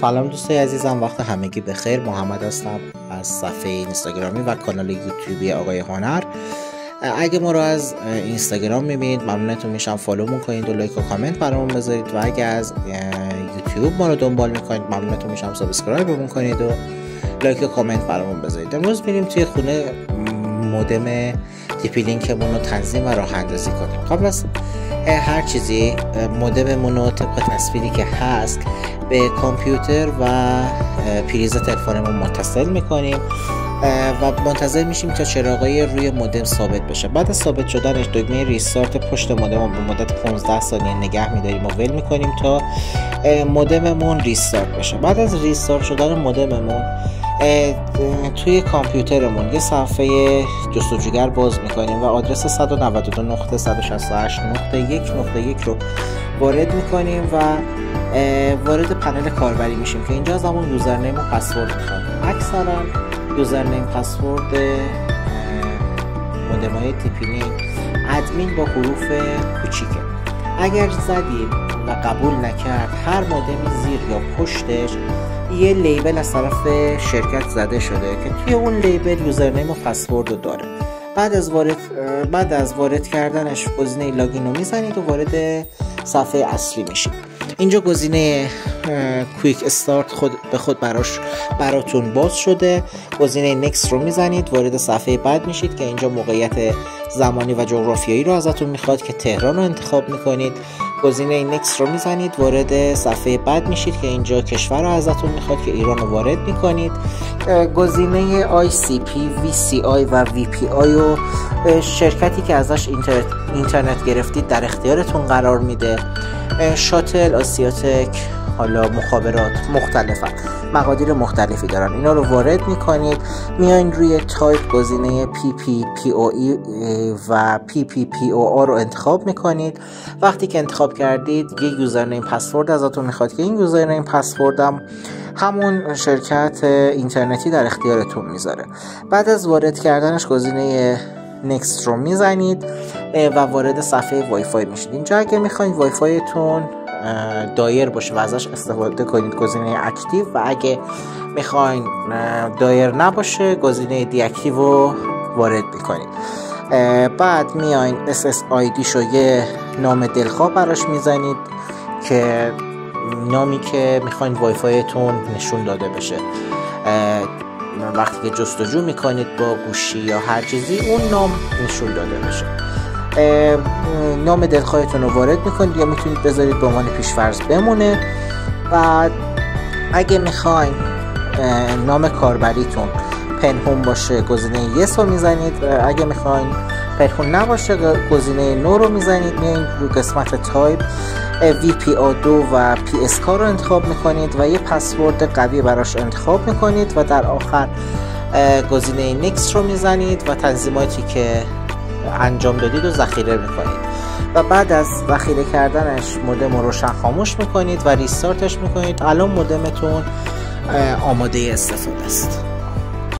سلام دوستای عزیزم، وقت همگی بخیر. محمد هستم از صفحه اینستاگرامی و کانال یوتیوبی آقای هنر. اگه ما رو از اینستاگرام میبینید ممنونتون میشم فالومون کنید و لایک و کامنت برامون بذارید، و اگه از یوتیوب ما رو دنبال میکنید ممنونتون میشم سابسکرایبمون کنید و لایک و کامنت برامون بذارید. امروز میریم توی خونه مودم TP لینکمون رو تنظیم و راه اندازی کنیم. قبل از هر چیزی مودممون رو طبق تصویری که هست به کامپیوتر و پریز تلفنمون متصل میکنیم و منتظر میشیم تا چراغای روی مودم ثابت بشه. بعد از ثابت شدنش دکمه ریستارت پشت مودم رو به مدت 15 ثانیه نگه میداریم و ول میکنیم تا مودممون ریستارت بشه. بعد از ریستارت شدن مودممون توی کامپیوترمون یه صفحه جستجوگر باز میکنیم و آدرس 192.168.1.1 رو وارد میکنیم و وارد پنل کاربری میشیم که اینجا از همون یوزرنیم و پسورد میخواد. اکثرا یوزرنیم پسورد مودم‌های TP لینک ادمین با حروف کوچیکه. اگر زدیم و قبول نکرد هر مودمی زیر یا پشتش یه لیبل از طرف شرکت زده شده که توی اون لیبل یوزرنیم و پسورد رو داره. بعد از وارد کردنش گزینه لاگین رو میزنید و وارد صفحه اصلی میشید. اینجا گزینه کویک استارت به خود براتون باز شده. گزینه نکست رو میزنید، وارد صفحه بعد میشید که اینجا موقعیت زمانی و جغرافیایی رو ازتون میخواد که تهران رو انتخاب میکنید. گزینه نکست رو میزنید، وارد صفحه بعد میشید که اینجا کشور رو ازتون میخواد که ایران رو وارد میکنید. گزینه ICP، VCI و VPI رو شرکتی که ازش اینترنت گرفتید در اختیارتون قرار میده. شاتل، آسیاتک، حالا مخابرات مختلفن، مقادیر مختلفی دارن. اینا رو وارد میکنید، میاین روی تایپ گزینه PPPoE و PPPoR رو انتخاب میکنید. وقتی که انتخاب کردید یه یوزرنیم پسورد ازتون میخواد که این یوزرنیم پسورد هم همون شرکت اینترنتی در اختیارتون میذاره. بعد از وارد کردنش گزینه نکست رو میزنید و وارد صفحه وای فای میشید. اینجا اگه میخواید وای فایتون دایر باشه و ازش استفاده کنید گزینه اکتیو، و اگه میخواین دایر نباشه گزینه دی اکتیو رو وارد میکنید. بعد میاین SSID شو یه نام دلخواه براش میزنید که نامی که میخواین وای فایتون نشون داده بشه. وقتی که جستجو میکنید با گوشی یا هر چیزی اون نام نشون داده بشه. نام دلخواهتون رو وارد میکنید یا میتونید بذارید به عنوان پیش‌فرض بمونه. و اگه میخواین نام کاربریتون پنهون باشه گزینه یس رو میزنید، اگه میخواین پنهون نباشه گزینه نو رو میزنید. میایین رو قسمت تایپ VPA2 و PSK رو انتخاب میکنید و یه پسورد قوی براش انتخاب میکنید و در آخر گزینه نکست رو میزنید و تنظیماتی که انجام دادید رو ذخیره میکنید و بعد از ذخیره کردنش مودم رو روشن خاموش میکنید و ریستارتش میکنید. الان مودمتون آماده استفاده است.